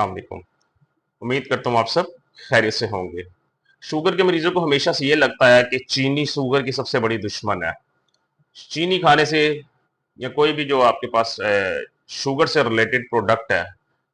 अस्सलाम वालेकुम। उम्मीद करता हूँ आप सब खैरियत से होंगे। शुगर के मरीजों को हमेशा से ये लगता है कि चीनी शुगर की सबसे बड़ी दुश्मन है। चीनी खाने से या कोई भी जो आपके पास शुगर से रिलेटेड प्रोडक्ट है,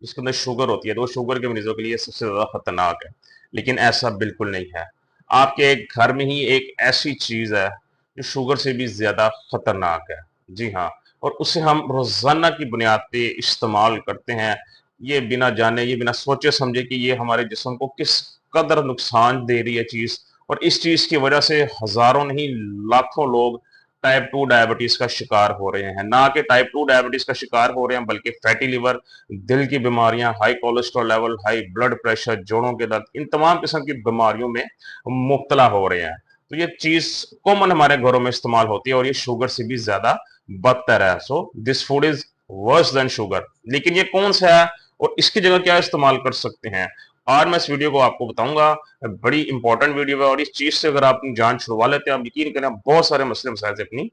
जिसके अंदर शुगर होती है, तो वो शुगर के मरीजों के लिए सबसे ज़्यादा खतरनाक है। लेकिन ऐसा बिल्कुल नहीं है। आपके घर में ही एक ऐसी चीज़ है, जो शुगर से भी ज़्यादा खतरनाक है। जी हाँ, और उसे हम रोज़ाना की बुनियाद पे इस्तेमाल करते हैं। ये बिना जाने, ये बिना सोचे समझे कि ये हमारे जिस्म को किस कदर नुकसान दे रही है चीज़, और इस चीज़ की वजह से हज़ारों नहीं लाखों लोग टाइप 2 डायबिटीज का शिकार हो रहे हैं। ना कि टाइप 2 डायबिटीज का शिकार हो रहे हैं, बल्कि फैटी लिवर, दिल की बीमारियां, high cholesterol level, high blood pressure, जोड़ों के दर्द, इन तमाम किस्म की बीमारियों में मुब्तला हो रहे हैं। तो ये चीज कॉमन हमारे घरों में इस्तेमाल होती है, और ये शुगर से भी ज्यादा बदतर है। So this food is worse than sugar. लेकिन ये कौन सा है और इसकी जगह क्या इस्तेमाल कर सकते हैं, आज मैं इस वीडियो को आपको बताऊंगा। बड़ी इंपॉर्टेंट वीडियो है, और इस चीज से अगर आप अपनी जान छुड़वा लेते हैं, आप यकीन करें बहुत सारे मसले मसाइल से अपनी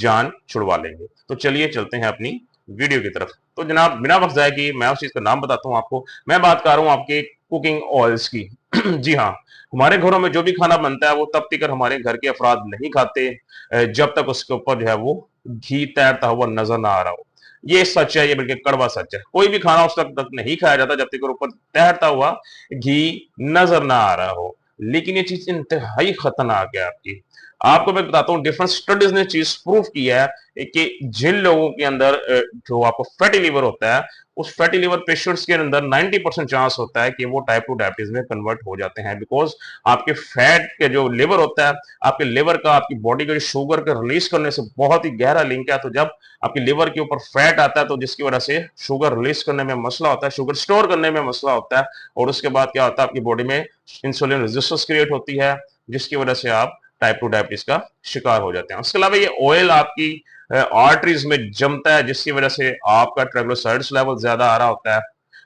जान छुड़वा लेंगे। तो चलिए चलते हैं अपनी वीडियो की तरफ। तो जनाब, बिना वक्त जाए कि मैं उस चीज का नाम बताता हूँ आपको। मैं बात कर रहा हूँ आपके कुकिंग ऑयल्स की। जी हाँ, हमारे घरों में जो भी खाना बनता है वो तब तक हमारे घर के अफराद नहीं खाते जब तक उसके ऊपर जो है वो घी तैरता हुआ नजर ना आ रहा हो। ये सच है, ये बल्कि कड़वा सच है। कोई भी खाना उस वक्त तक नहीं खाया जाता जब तक ऊपर तैरता हुआ घी नजर ना आ रहा हो। लेकिन ये चीज इंतहाई खतरनाक है आपकी। आपको मैं बताता हूँ, डिफरेंट स्टडीज ने चीज प्रूव किया है कि जिन लोगों के अंदर जो आपको फैटी लिवर होता है, उस फैटी लिवर पेशेंट्स के अंदर 90% चांस होता है कि वो टाइप 2 डायबिटीज में कन्वर्ट हो जाते हैं। बिकॉज आपके फैट के जो लिवर होता है, आपके लिवर का आपकी बॉडी का शुगर का रिलीज करने से बहुत ही गहरा लिंक है। तो जब आपके लिवर के ऊपर फैट आता है, तो जिसकी वजह से शुगर रिलीज करने में मसला होता है, शुगर स्टोर करने में मसला होता है, और उसके बाद क्या होता है, आपकी बॉडी में इंसुलिन रेजिस्टेंस क्रिएट होती है, जिसकी वजह से आप टाइप 2 डायबिटीज का शिकार हो जाते हैं। उसके अलावा ये ऑयल आपकी आर्टरीज में जमता है, जिसकी वजह से आपका ट्राइग्लिसराइड्स लेवल ज्यादा आ रहा होता है,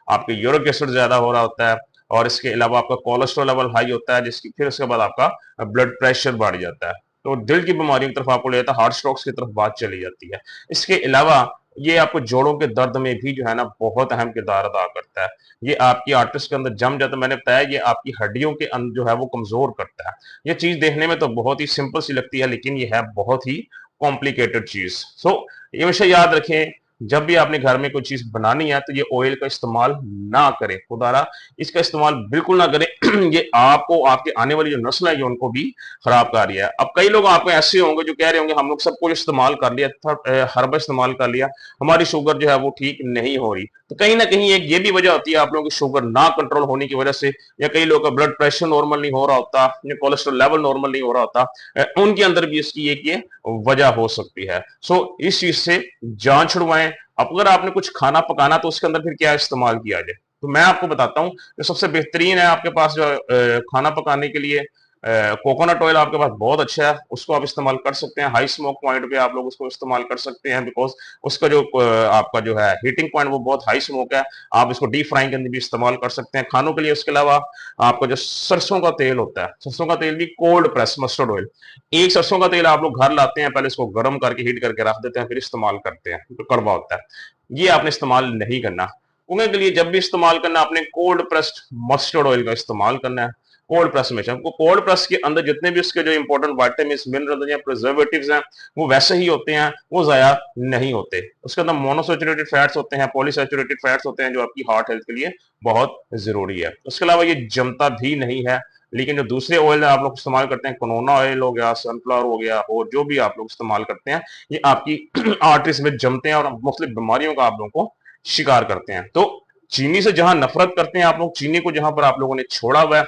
आपके यूरिक एसिड ज्यादा हो रहा होता है, और इसके अलावा आपका कोलेस्ट्रॉल लेवल हाई होता है, जिसकी फिर उसके बाद आपका ब्लड प्रेशर बढ़ जाता है। तो दिल की बीमारियों की तरफ आपको ले जाता है, हार्ट स्ट्रोक्स की तरफ बात चली जाती है। इसके अलावा ये आपको जोड़ों के दर्द में भी जो है ना बहुत अहम किरदार अदा करता है। ये आपकी आर्टरीज के अंदर जम जाता है। मैंने बताया ये आपकी हड्डियों के अंदर जो है वो कमजोर करता है। ये चीज देखने में तो बहुत ही सिंपल सी लगती है, लेकिन ये है बहुत ही कॉम्प्लिकेटेड चीज। सो ये हमेशा याद रखें, जब भी आपने घर में कोई चीज बनानी है तो ये ऑयल का इस्तेमाल ना करें, खुदारा इसका इस्तेमाल बिल्कुल ना करें। ये आपको, आपके आने वाली जो नस्ल है, ये उनको भी खराब कर रही है। अब कई लोग आपको ऐसे होंगे जो कह रहे होंगे हम लोग सब कुछ इस्तेमाल कर लिया था, हर्बल इस्तेमाल कर लिया, हमारी शुगर जो है वो ठीक नहीं हो रही। तो कहीं ना कहीं एक ये भी वजह होती है आप लोगों की शुगर ना कंट्रोल होने की वजह से, या कई लोगों का ब्लड प्रेशर नॉर्मल नहीं हो रहा होता, या कोलेस्ट्रॉल लेवल नॉर्मल नहीं हो रहा होता, उनके अंदर भी इसकी एक ये वजह हो सकती है। सो इस चीज से जान छुड़वाएं। अब अगर आपने कुछ खाना पकाना तो उसके अंदर फिर क्या इस्तेमाल किया जाए, तो मैं आपको बताता हूँ जो सबसे बेहतरीन है आपके पास जो खाना पकाने के लिए। कोकोनट ऑयल आपके पास बहुत अच्छा है, उसको आप इस्तेमाल कर सकते हैं। हाई स्मोक पॉइंट पे आप लोग उसको इस्तेमाल कर सकते हैं, बिकॉज उसका जो आपका जो है हीटिंग पॉइंट वो बहुत हाई स्मोक है। आप इसको डीप फ्राइंग के अंदर भी इस्तेमाल कर सकते हैं खानों के लिए। उसके अलावा आपका जो सरसों का तेल होता है, सरसों का तेल भी कोल्ड प्रेस मस्टर्ड ऑयल, एक सरसों का तेल आप लोग घर लाते हैं, पहले इसको गर्म करके हीट करके रख देते हैं, फिर इस्तेमाल करते हैं, तो कड़वा होता है। ये आपने इस्तेमाल नहीं करना। कुएं के लिए जब भी इस्तेमाल करना, आपने कोल्ड प्रेस्ड मस्टर्ड ऑयल का इस्तेमाल करना है। कोल्ड प्रेस में आपको कोल्ड प्रेस के अंदर जितने भी उसके जो इंपॉर्टेंट विटामिन मिनरल या प्रिजर्वेटिव्स हैं वो वैसे ही होते हैं, वो जाया नहीं होते। उसके अंदर मोनोसैचुरेटेड फैट्स होते हैं, पॉलीसैचुरेटेड फैट्स होते हैं, जो आपकी हार्ट हेल्थ के लिए बहुत जरूरी है। उसके अलावा ये जमता भी नहीं है। लेकिन जो दूसरे ऑयल आप लोग इस्तेमाल करते हैं, कनोना ऑयल हो गया, सनफ्लावर हो गया, और जो भी आप लोग इस्तेमाल करते हैं, ये आपकी आर्टरीज में जमते हैं और मुख्तलिफ बीमारियों का आप लोगों को शिकार करते हैं। तो चीनी से जहां नफरत करते हैं आप लोग, चीनी को जहां पर आप लोगों ने छोड़ा हुआ है,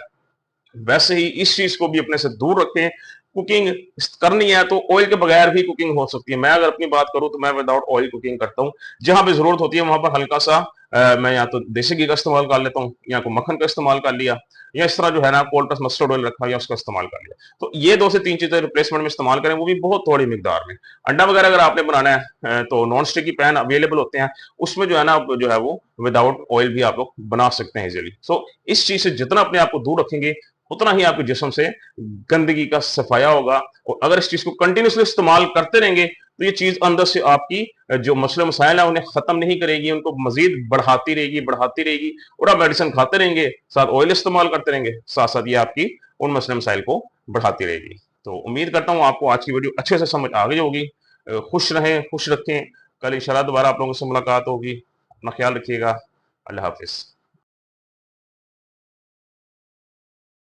वैसे ही इस चीज को भी अपने से दूर रखें। कुकिंग करनी है तो ऑयल के बगैर भी कुकिंग हो सकती है। मैं अगर अपनी बात करूं तो मैं विदाउट ऑयल कुकिंग करता हूं। जहां भी जरूरत होती है वहां पर हल्का सा मैं या तो देसी घी का इस्तेमाल कर लेता हूं, या को मक्खन का इस्तेमाल कर लिया, या इस तरह जो है ना कोल्ड प्रेस मस्टर्ड ऑयल रखा या उसका इस्तेमाल कर लिया। तो ये 2 से 3 चीजें रिप्लेसमेंट में इस्तेमाल करें, वो भी बहुत थोड़ी मिकदार में। अंडा वगैरह अगर आपने बनाना है तो नॉन स्टिकी पैन अवेलेबल होते हैं, उसमें जो है ना जो है वो विदाउट ऑयल भी आप लोग बना सकते हैं इजीली। सो इस चीज से जितना अपने आप को दूर रखेंगे, उतना ही आपके जिस्म से गंदगी का सफाया होगा। और अगर इस चीज को कंटिन्यूसली इस्तेमाल करते रहेंगे तो ये चीज़ अंदर से आपकी जो मसले मसाइल हैं उन्हें ख़त्म नहीं करेगी, उनको मज़ीद बढ़ाती रहेगी और आप मेडिसिन खाते रहेंगे, साथ ऑयल इस्तेमाल करते रहेंगे, साथ-साथ ये आपकी उन मसले मसाइल को बढ़ाती रहेगी। तो उम्मीद करता हूँ आपको आज की वीडियो अच्छे से समझ आ गई होगी। खुश रहें, खुश रखें, कल इंशाअल्लाह दोबारा आप लोगों से मुलाकात होगी। अपना ख्याल रखिएगा। अल्लाह हाफ़िज़।